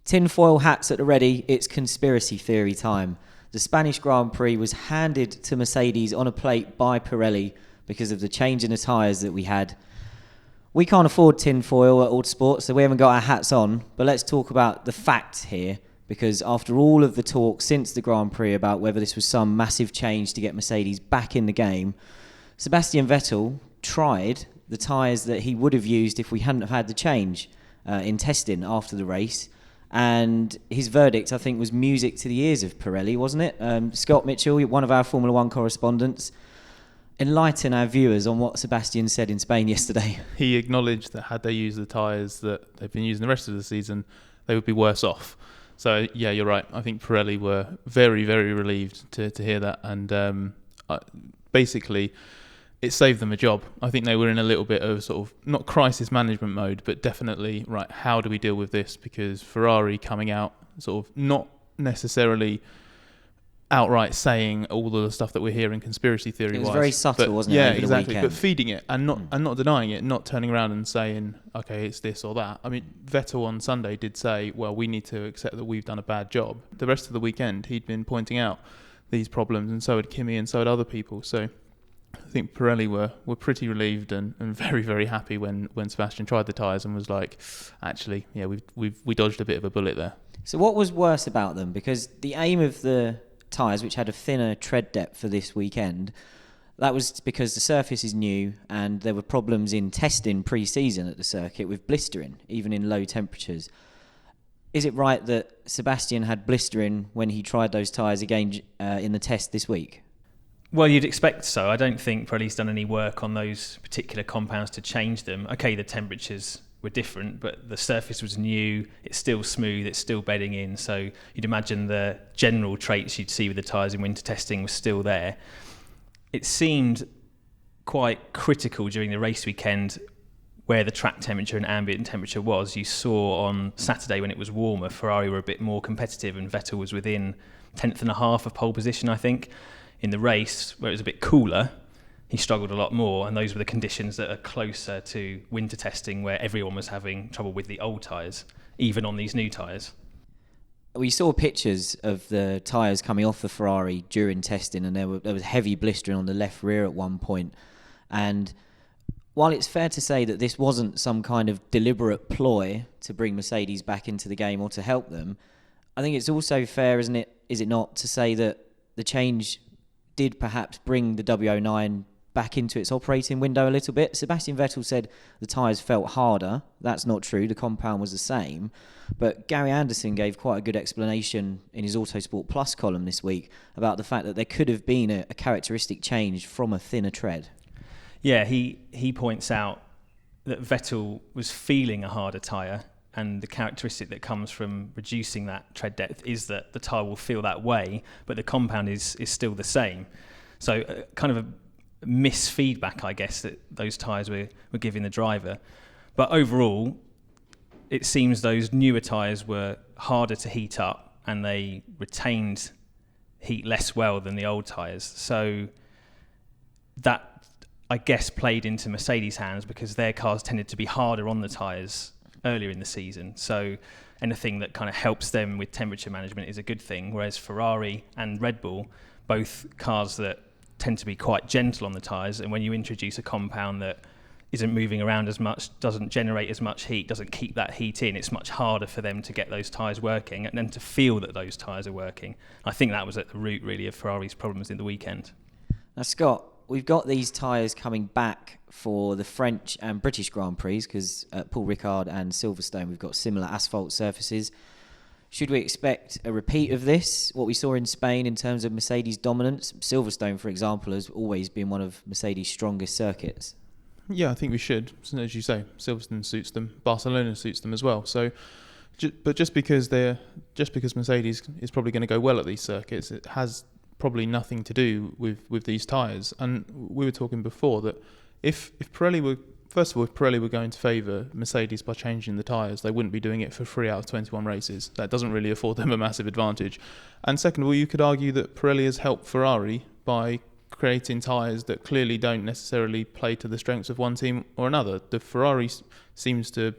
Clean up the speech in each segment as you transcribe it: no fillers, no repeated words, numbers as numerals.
Tinfoil hats at the ready, it's conspiracy theory time. The Spanish Grand Prix was handed to Mercedes on a plate by Pirelli because of the change in the tyres that we had. We can't afford tinfoil at Autosport, so we haven't got our hats on, but let's talk about the facts here, because after all of the talk since the Grand Prix about whether this was some massive change to get Mercedes back in the game, Sebastian Vettel tried the tyres that he would have used if we hadn't have had the change in testing after the race. And his verdict, I think, was music to the ears of Pirelli, wasn't it? Scott Mitchell, one of our Formula One correspondents, enlighten our viewers on what Sebastian said in Spain yesterday. He acknowledged that had they used the tyres that they've been using the rest of the season, they would be worse off. So, yeah, you're right. I think Pirelli were very, very relieved to hear that. And basically, it saved them a job. I think they were in a little bit of sort of, not crisis management mode, but definitely, right, how do we deal with this? Because Ferrari coming out sort of not necessarily outright saying all of the stuff that we're hearing conspiracy theory wise. It was very subtle, wasn't it? Yeah, over exactly. the But feeding it and not denying it, not turning around and saying, okay, it's this or that. I mean, Vettel on Sunday did say, well, we need to accept that we've done a bad job. The rest of the weekend, he'd been pointing out these problems, and so had Kimi and so had other people. So I think Pirelli were pretty relieved and very, very happy when Sebastian tried the tyres and was like, actually, yeah, we dodged a bit of a bullet there. So what was worse about them? Because the aim of the tyres, which had a thinner tread depth for this weekend, that was because the surface is new and there were problems in testing pre-season at the circuit with blistering, even in low temperatures. Is it right that Sebastian had blistering when he tried those tyres again in the test this week? Well, you'd expect so. I don't think Pirelli's done any work on those particular compounds to change them. Okay, the temperatures were different, but the surface was new, it's still smooth, it's still bedding in, so you'd imagine the general traits you'd see with the tyres in winter testing was still there. It seemed quite critical during the race weekend where the track temperature and ambient temperature was. You saw on Saturday when it was warmer, Ferrari were a bit more competitive and Vettel was within 10th and a half of pole position, I think. In the race, where it was a bit cooler, he struggled a lot more, and those were the conditions that are closer to winter testing where everyone was having trouble with the old tyres, even on these new tyres. We saw pictures of the tyres coming off the Ferrari during testing, and there was heavy blistering on the left rear at one point. And while it's fair to say that this wasn't some kind of deliberate ploy to bring Mercedes back into the game or to help them, I think it's also fair, is it not, to say that the change did perhaps bring the W09 back into its operating window a little bit. Sebastian Vettel said the tyres felt harder. That's not true. The compound was the same. But Gary Anderson gave quite a good explanation in his Autosport Plus column this week about the fact that there could have been a characteristic change from a thinner tread. Yeah, he points out that Vettel was feeling a harder tyre, and the characteristic that comes from reducing that tread depth is that the tyre will feel that way, but the compound is still the same. So kind of a misfeedback, I guess, that those tyres were giving the driver. But overall, it seems those newer tyres were harder to heat up and they retained heat less well than the old tyres. So that, I guess, played into Mercedes' hands because their cars tended to be harder on the tyres earlier in the season. So anything that kind of helps them with temperature management is a good thing, whereas Ferrari and Red Bull, both cars that tend to be quite gentle on the tyres, and when you introduce a compound that isn't moving around as much, doesn't generate as much heat, doesn't keep that heat in, it's much harder for them to get those tyres working and then to feel that those tyres are working. I think that was at the root really of Ferrari's problems in the weekend. Now, Scott, we've got these tyres coming back for the French and British Grand Prix because at Paul Ricard and Silverstone we've got similar asphalt surfaces. Should we expect a repeat of this, what we saw in Spain in terms of Mercedes dominance? Silverstone, for example, has always been one of Mercedes' strongest circuits. Yeah, I think we should. So, as you say, Silverstone suits them. Barcelona suits them as well. So, but just because Mercedes is probably going to go well at these circuits, it has probably nothing to do with these tyres. And we were talking before that if Pirelli were, first of all, if Pirelli were going to favour Mercedes by changing the tyres, they wouldn't be doing it for 3 out of 21 races. That doesn't really afford them a massive advantage. And second of all, you could argue that Pirelli has helped Ferrari by creating tyres that clearly don't necessarily play to the strengths of one team or another. The Ferrari seems to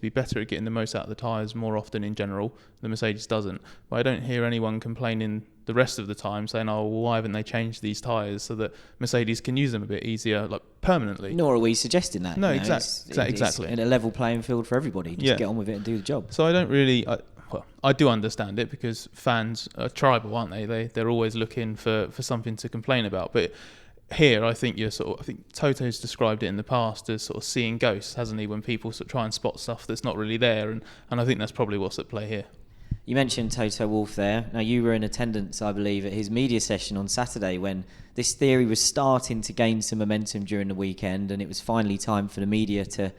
be better at getting the most out of the tyres more often in general. The Mercedes doesn't. But I don't hear anyone complaining the rest of the time saying, oh, well, why haven't they changed these tyres so that Mercedes can use them a bit easier, like permanently? Nor are we suggesting that. No, you know, exactly. It's in a level playing field for everybody. Just get on with it and do the job. So I don't really... I do understand it because fans are tribal, aren't they? They're always looking for something to complain about. But here, I think I think Toto's described it in the past as sort of seeing ghosts, hasn't he? When people sort of try and spot stuff that's not really there, and I think that's probably what's at play here. You mentioned Toto Wolff there. Now, you were in attendance, I believe, at his media session on Saturday when this theory was starting to gain some momentum during the weekend, and it was finally time for the media to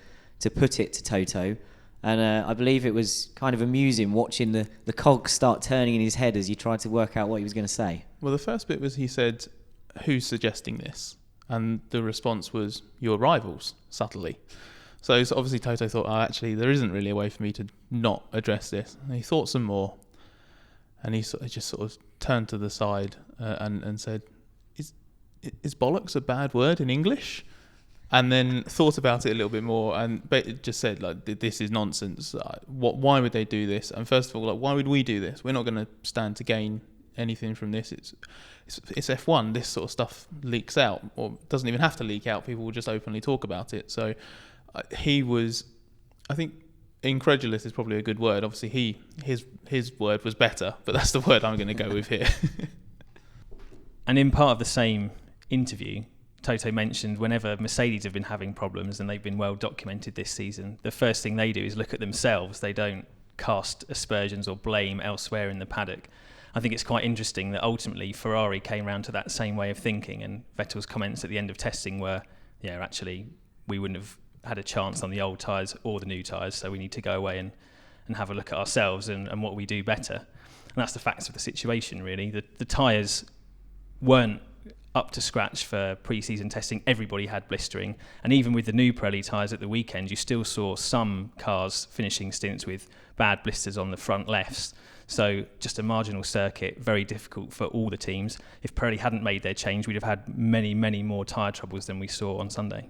put it to Toto. And I believe it was kind of amusing watching the cogs start turning in his head as he tried to work out what he was going to say. Well, the first bit was he said, who's suggesting this? And the response was, your rivals, subtly. So obviously Toto thought, actually, there isn't really a way for me to not address this. And he thought some more. And he just sort of turned to the side and said, is bollocks a bad word in English? And then thought about it a little bit more and just said, like, this is nonsense. Why would they do this? And first of all, like, why would we do this? We're not going to stand to gain anything from this. It's F1. This sort of stuff leaks out, or doesn't even have to leak out. People will just openly talk about it. So he was, I think, incredulous is probably a good word. Obviously, his word was better, but that's the word I'm going to go with here. And in part of the same interview, Toto mentioned whenever Mercedes have been having problems, and they've been well documented this season, the first thing they do is look at themselves. They don't cast aspersions or blame elsewhere in the paddock. I think it's quite interesting that ultimately Ferrari came round to that same way of thinking, and Vettel's comments at the end of testing were, actually, we wouldn't have had a chance on the old tyres or the new tyres, so we need to go away and have a look at ourselves and what we do better. And that's the facts of the situation, really. The tyres weren't up to scratch for pre-season testing. Everybody had blistering, and even with the new Pirelli tyres at the weekend, you still saw some cars finishing stints with bad blisters on the front lefts. So just a marginal circuit, very difficult for all the teams. If Pirelli hadn't made their change, we'd have had many, many more tyre troubles than we saw on Sunday.